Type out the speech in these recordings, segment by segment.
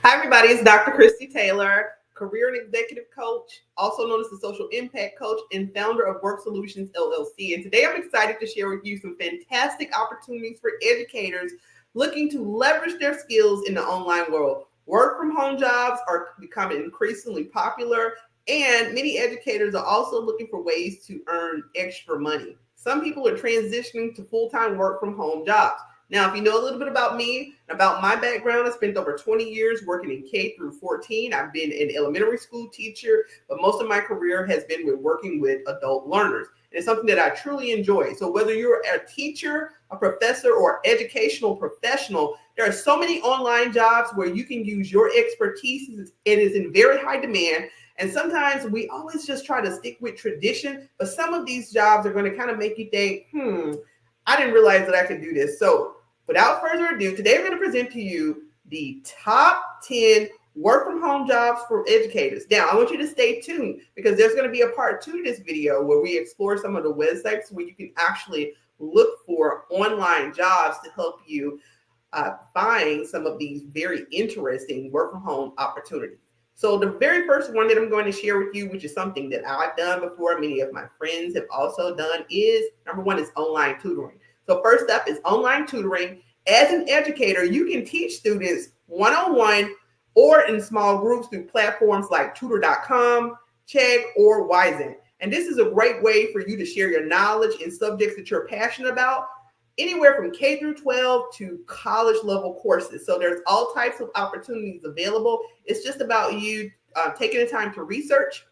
Hi, everybody. It's Dr. Christy Taylor, career and executive coach, also known as the social impact coach and founder of Work Solutions LLC. And today I'm excited to share with you some fantastic opportunities for educators looking to leverage their skills in the online world. Work from home jobs are becoming increasingly popular, and many educators are also looking for ways to earn extra money. Some people are transitioning to full-time work from home jobs. Now, if you know a little bit about me, about my background, I spent over 20 years working in K through 14. I've been an elementary school teacher, but most of my career has been with working with adult learners. And it's something that I truly enjoy. So whether you're a teacher, a professor, or educational professional, there are so many online jobs where you can use your expertise. It is in very high demand. And sometimes we always just try to stick with tradition, but some of these jobs are going to kind of make you think, I didn't realize that I could do this. So without further ado, today I'm going to present to you the top 10 work from home jobs for educators. Now, I want you to stay tuned because there's going to be a part 2 to this video where we explore some of the websites where you can actually look for online jobs to help you find some of these very interesting work from home opportunities. So the very first one that I'm going to share with you, which is something that I've done before, many of my friends have also done, is number one is online tutoring. So first up is online tutoring. As an educator, you can teach students one-on-one or in small groups through platforms like tutor.com, Chegg, or Wyzen. And this is a great way for you to share your knowledge in subjects that you're passionate about, anywhere from K through 12 to college level courses. So there's all types of opportunities available. It's just about you taking the time to research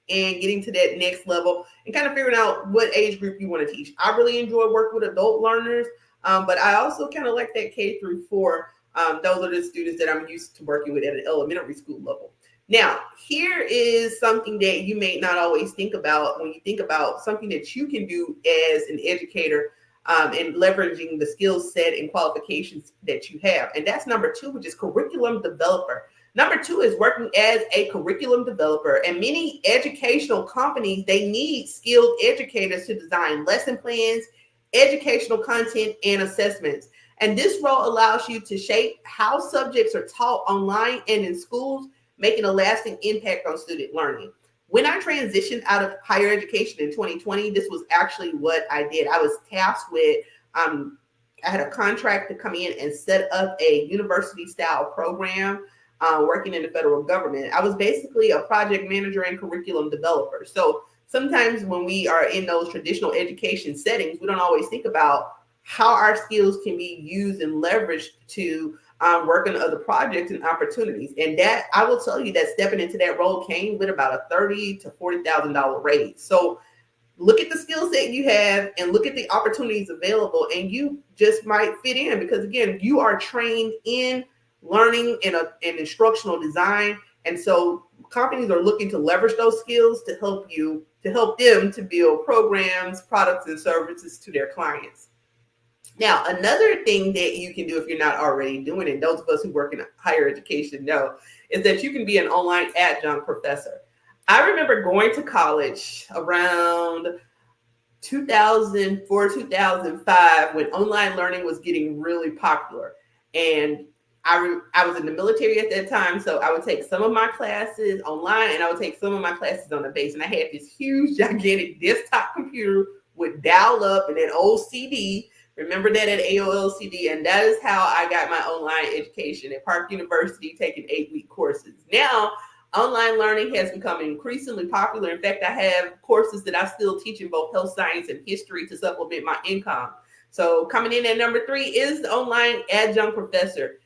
and getting to that next level and kind of figuring out what age group you want to teach. I really enjoy working with adult learners, but I also kind of like that K through 4. Those are the students that I'm used to working with at an elementary school level. Now, here is something that you may not always think about when you think about something that you can do as an educator and leveraging the skill set and qualifications that you have. And that's number 2, which is curriculum developer. Number 2 is working as a curriculum developer, and many educational companies, they need skilled educators to design lesson plans, educational content, and assessments. And this role allows you to shape how subjects are taught online and in schools, making a lasting impact on student learning. When I transitioned out of higher education in 2020, this was actually what I did. I was tasked with, I had a contract to come in and set up a university style program working in the federal government. I was basically a project manager and curriculum developer. So sometimes when we are in those traditional education settings, we don't always think about how our skills can be used and leveraged to work on other projects and opportunities. And that, I will tell you that stepping into that role came with about a $30,000 to $40,000 raise. So look at the skill set you have and look at the opportunities available, and you just might fit in because, again, you are trained in learning and instructional design. And so companies are looking to leverage those skills to help them to build programs, products, and services to their clients. Now, another thing that you can do if you're not already doing it, those of us who work in higher education know, is that you can be an online adjunct professor. I remember going to college around 2004, 2005, when online learning was getting really popular. And I was in the military at that time, so I would take some of my classes online and I would take some of my classes on the base. And I had this huge, gigantic desktop computer with dial-up and an old CD. Remember that at AOL-CD, and that is how I got my online education at Park University, taking 8-week courses. Now, online learning has become increasingly popular. In fact, I have courses that I still teach in both health science and history to supplement my income. So coming in at number 3 is the online adjunct professor.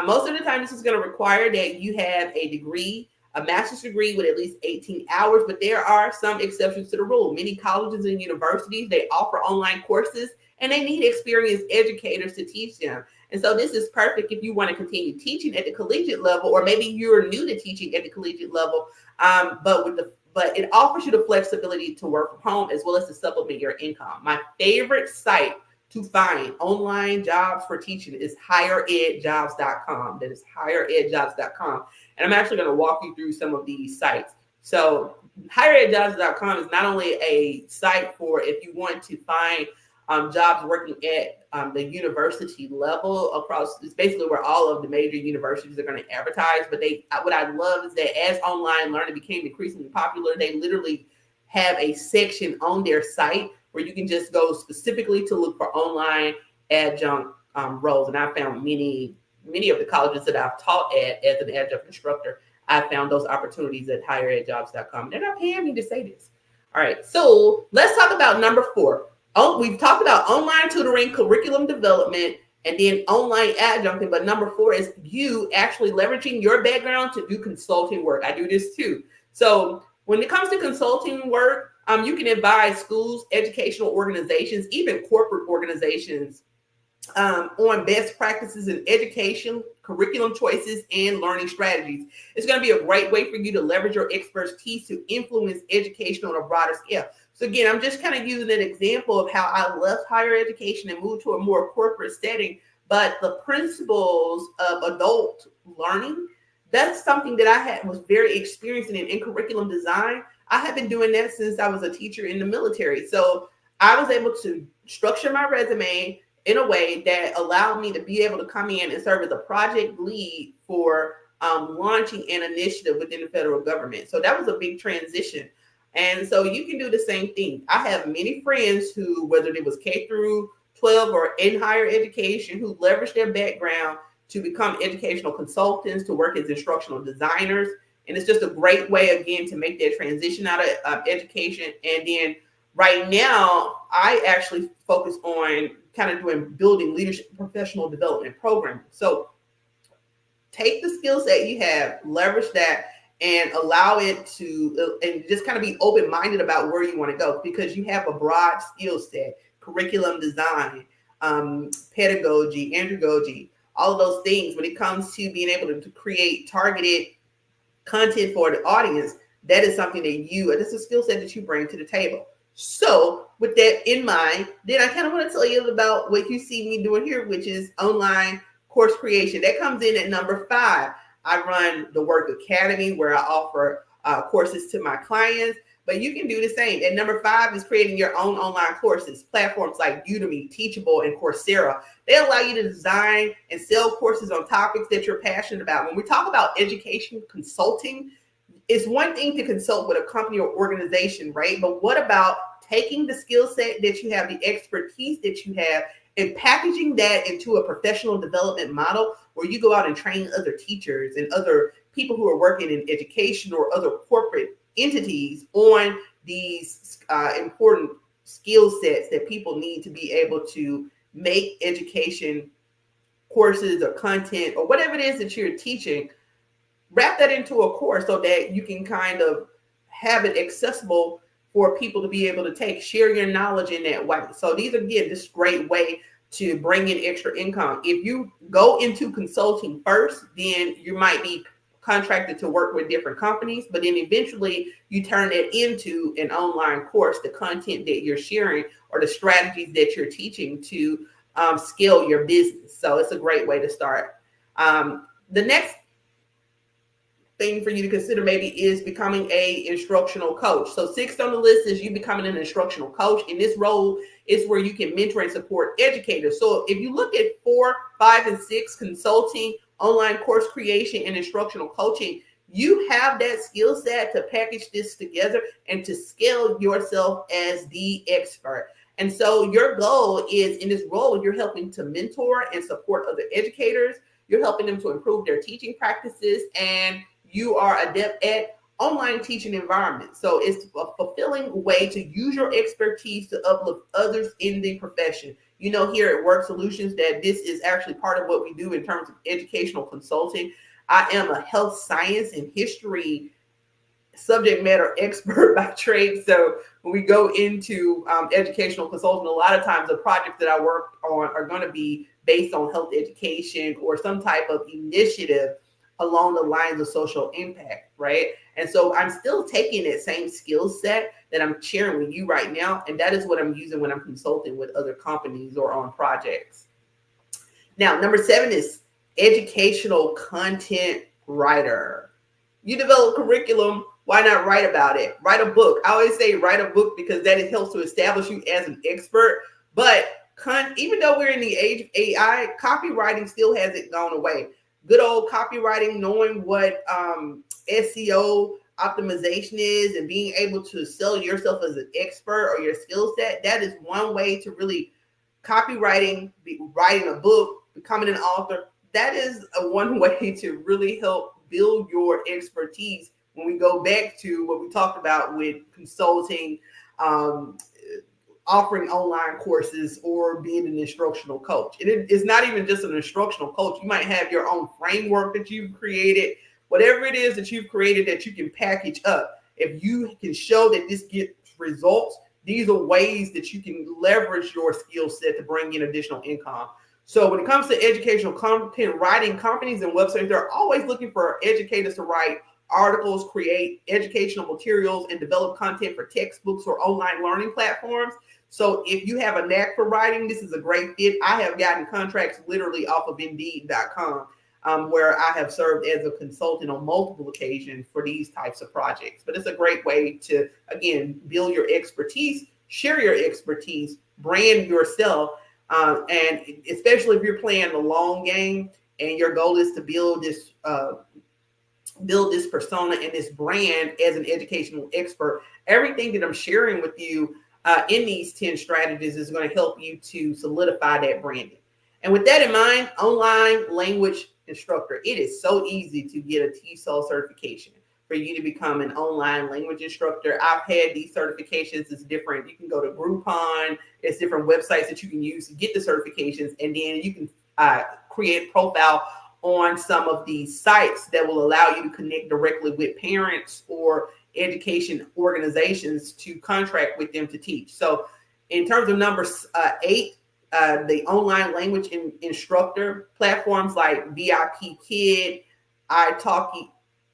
Most of the time, this is going to require that you have a degree, a master's degree with at least 18 hours, but there are some exceptions to the rule. Many colleges and universities, they offer online courses, and they need experienced educators to teach them. And so this is perfect if you want to continue teaching at the collegiate level, or maybe you're new to teaching at the collegiate level, but it offers you the flexibility to work from home as well as to supplement your income. My favorite site to find online jobs for teaching is higheredjobs.com. That is higheredjobs.com. And I'm actually going to walk you through some of these sites. So higheredjobs.com is not only a site for if you want to find jobs working at the university level across. It's basically where all of the major universities are going to advertise. But what I love is that as online learning became increasingly popular, they literally have a section on their site where you can just go specifically to look for online adjunct roles. And I found many of the colleges that I've taught at as an adjunct instructor, I found those opportunities at higheredjobs.com. They're not paying me to say this. All right, so let's talk about number 4. We've talked about online tutoring, curriculum development, and then online adjuncting. But number 4 is you actually leveraging your background to do consulting work. I do this too. So when it comes to consulting work, you can advise schools, educational organizations, even corporate organizations on best practices in education, curriculum choices, and learning strategies. It's going to be a great way for you to leverage your expertise to influence education on a broader scale. So again, I'm just kind of using an example of how I left higher education and moved to a more corporate setting. But the principles of adult learning, that's something that I was very experienced in curriculum design. I have been doing that since I was a teacher in the military. So I was able to structure my resume in a way that allowed me to be able to come in and serve as a project lead for launching an initiative within the federal government. So that was a big transition. And so you can do the same thing. I have many friends who, whether it was K through 12 or in higher education, who leveraged their background to become educational consultants, to work as instructional designers. And it's just a great way, again, to make that transition out of education. And then right now, I actually focus on kind of building leadership professional development programs. So take the skill set you have, leverage that, and allow it to, and just kind of be open-minded about where you want to go, because you have a broad skill set: curriculum design, pedagogy, andragogy, all of those things. When it comes to being able to create targeted content for the audience, that is something that that's a skill set that you bring to the table. So with that in mind, then I kind of want to tell you about what you see me doing here, which is online course creation. That comes in at number 5. I run the Work Academy, where I offer courses to my clients, but you can do the same. And number 5 is creating your own online courses. Platforms like Udemy, Teachable, and Coursera, they allow you to design and sell courses on topics that you're passionate about. When we talk about education consulting, it's one thing to consult with a company or organization, right? But what about taking the skill set that you have, the expertise that you have, and packaging that into a professional development model where you go out and train other teachers and other people who are working in education or other corporate entities on these important skill sets that people need to be able to make education courses or content or whatever it is that you're teaching. Wrap that into a course so that you can kind of have it accessible for people to be able to share your knowledge in that way. So these are, again, this great way to bring in extra income. If you go into consulting first, then you might be contracted to work with different companies, but then eventually you turn it into an online course, the content that you're sharing or the strategies that you're teaching to scale your business. So it's a great way to start. The next thing for you to consider maybe is becoming a instructional coach. So 6th on the list is you becoming an instructional coach. In this role is where you can mentor and support educators. So if you look at 4, 5, and 6, consulting, online course creation, and instructional coaching, you have that skill set to package this together and to scale yourself as the expert. And so your goal is, in this role, you're helping to mentor and support other educators. You're helping them to improve their teaching practices, and you are adept at online teaching environments. So it's a fulfilling way to use your expertise to uplift others in the profession. You know, here at Work Solutions, that this is actually part of what we do in terms of educational consulting. I am a health science and history subject matter expert by trade. So when we go into educational consulting, a lot of times the projects that I work on are going to be based on health education or some type of initiative along the lines of social impact, right? And so I'm still taking that same skill set that I'm sharing with you right now, and that is what I'm using when I'm consulting with other companies or on projects. Now, number 7 is educational content writer. You develop curriculum, why not write about it? Write a book. I always say write a book because that helps to establish you as an expert. But even though we're in the age of AI, copywriting still hasn't gone away. Good old copywriting, knowing what SEO optimization is and being able to sell yourself as an expert or your skill set, that is one way to really copywriting, writing a book, becoming an author. That is one way to really help build your expertise when we go back to what we talked about with consulting, offering online courses, or being an instructional coach. And it's not even just an instructional coach. You might have your own framework that you've created, whatever it is that you've created that you can package up. If you can show that this gets results, these are ways that you can leverage your skill set to bring in additional income. So when it comes to educational content writing, companies and websites, they're always looking for educators to write articles, create educational materials, and develop content for textbooks or online learning platforms. So if you have a knack for writing, this is a great fit. I have gotten contracts literally off of Indeed.com, where I have served as a consultant on multiple occasions for these types of projects. But it's a great way to, again, build your expertise, share your expertise, brand yourself, and especially if you're playing the long game and your goal is to build this persona and this brand as an educational expert. Everything that I'm sharing with you in these 10 strategies is going to help you to solidify that branding. And with that in mind, online language instructor. It is so easy to get a TESOL certification for you to become an online language instructor. I've had these certifications. It's different. You can go to Groupon. It's different websites that you can use to get the certifications. And then you can create a profile on some of these sites that will allow you to connect directly with parents or education organizations to contract with them to teach. So in terms of number 8, the online language instructor platforms like VIP Kid, iTalki,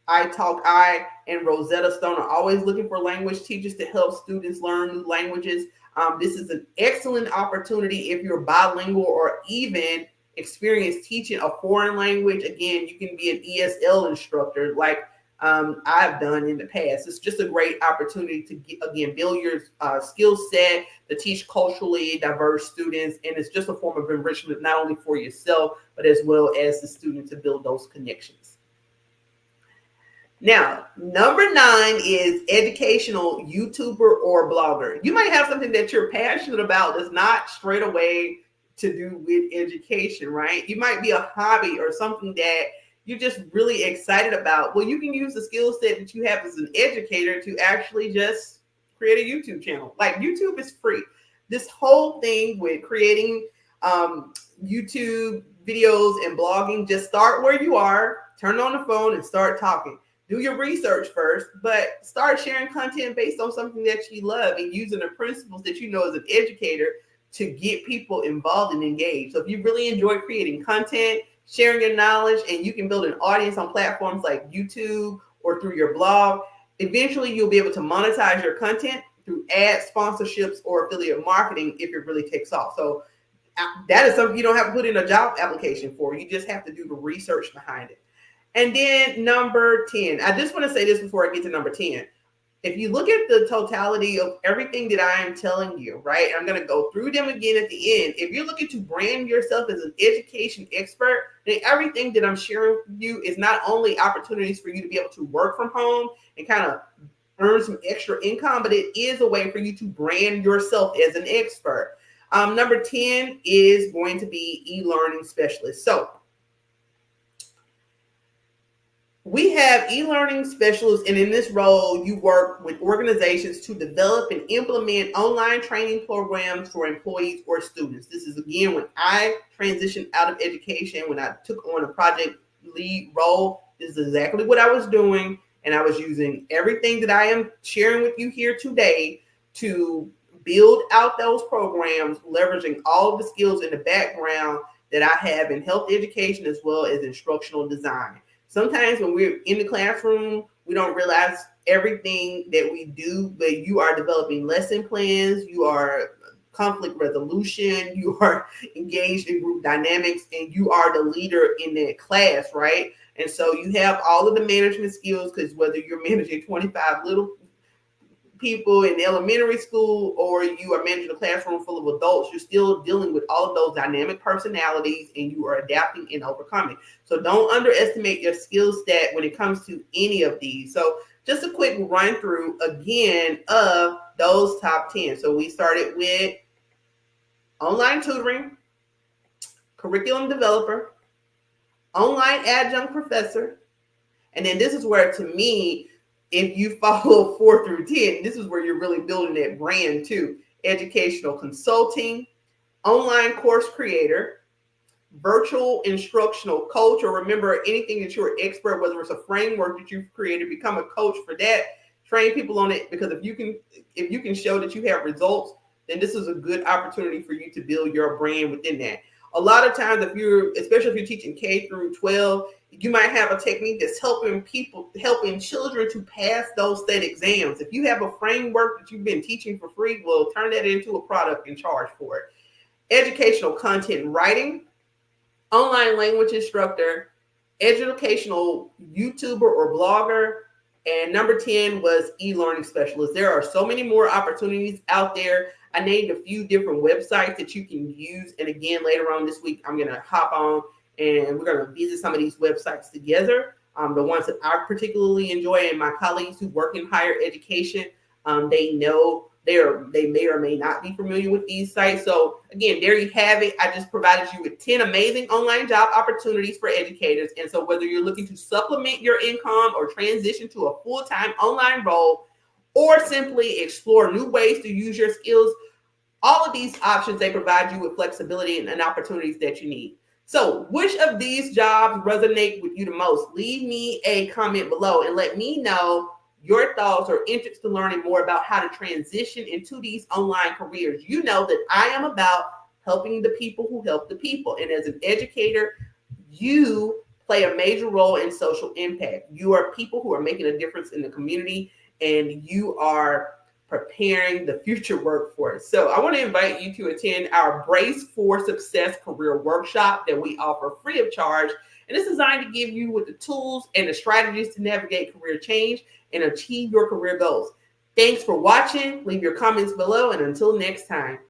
and Rosetta Stone are always looking for language teachers to help students learn new languages. This is an excellent opportunity if you're bilingual or even experienced teaching a foreign language. Again, you can be an ESL instructor like I've done in the past. It's just a great opportunity to again build your skill set, to teach culturally diverse students, and it's just a form of enrichment not only for yourself but as well as the student to build those connections. Now, number 9 is educational YouTuber or blogger. You might have something that you're passionate about that's not straight away to do with education, right? You might be a hobby or something that you're just really excited about. Well, you can use the skill set that you have as an educator to actually just create a YouTube channel. Like, YouTube is free. This whole thing with creating YouTube videos and blogging, just start where you are, turn on the phone and start talking. Do your research first, but start sharing content based on something that you love and using the principles that you know as an educator to get people involved and engaged. So if you really enjoy creating content, sharing your knowledge, and you can build an audience on platforms like YouTube or through your blog, eventually you'll be able to monetize your content through ad sponsorships or affiliate marketing if it really takes off. So that is something you don't have to put in a job application for. You just have to do the research behind it. And then number 10, I just want to say this before I get to number 10. If you look at the totality of everything that I am telling you, right, I'm going to go through them again at the end. If you're looking to brand yourself as an education expert, then everything that I'm sharing with you is not only opportunities for you to be able to work from home and kind of earn some extra income, but it is a way for you to brand yourself as an expert. Number 10 is going to be e-learning specialist. So we have e-learning specialists, and in this role, you work with organizations to develop and implement online training programs for employees or students. This is, again, when I transitioned out of education, when I took on a project lead role, this is exactly what I was doing, and I was using everything that I am sharing with you here today to build out those programs, leveraging all of the skills in the background that I have in health education as well as instructional design. Sometimes when we're in the classroom, we don't realize everything that we do, but you are developing lesson plans, you are conflict resolution, you are engaged in group dynamics, and you are the leader in that class, right? And so you have all of the management skills, because whether you're managing 25 people in elementary school or you are managing a classroom full of adults, you're still dealing with all of those dynamic personalities and you are adapting and overcoming. So don't underestimate your skill set when it comes to any of these. So just a quick run through again of those top 10. So we started with online tutoring, curriculum developer, online adjunct professor. And then this is where, to me, if you follow 4 through 10, this is where you're really building that brand too. Educational consulting, online course creator, virtual instructional coach, or remember anything that you're an expert, whether it's a framework that you've created, become a coach for that. Train people on it, because if you can show that you have results, then this is a good opportunity for you to build your brand within that. A lot of times, especially if you're teaching K through 12, you might have a technique that's helping children to pass those state exams. If you have a framework that you've been teaching for free, well, turn that into a product and charge for it. Educational content writing, online language instructor, educational YouTuber or blogger, and number 10 was e-learning specialist. There are so many more opportunities out there. I named a few different websites that you can use. And again, later on this week, I'm going to hop on and we're going to visit some of these websites together. The ones that I particularly enjoy, and my colleagues who work in higher education, they know they may or may not be familiar with these sites. So again, there you have it. I just provided you with 10 amazing online job opportunities for educators. And so whether you're looking to supplement your income or transition to a full-time online role, or simply explore new ways to use your skills, all of these options, they provide you with flexibility and opportunities that you need. So which of these jobs resonate with you the most? Leave me a comment below and let me know your thoughts or interest in learning more about how to transition into these online careers. You know that I am about helping the people who help the people. And as an educator, you play a major role in social impact. You are people who are making a difference in the community, and you are preparing the future workforce. So I want to invite you to attend our Brace for Success career workshop that we offer free of charge. And it's designed to give you with the tools and the strategies to navigate career change and achieve your career goals. Thanks for watching. Leave your comments below, and until next time.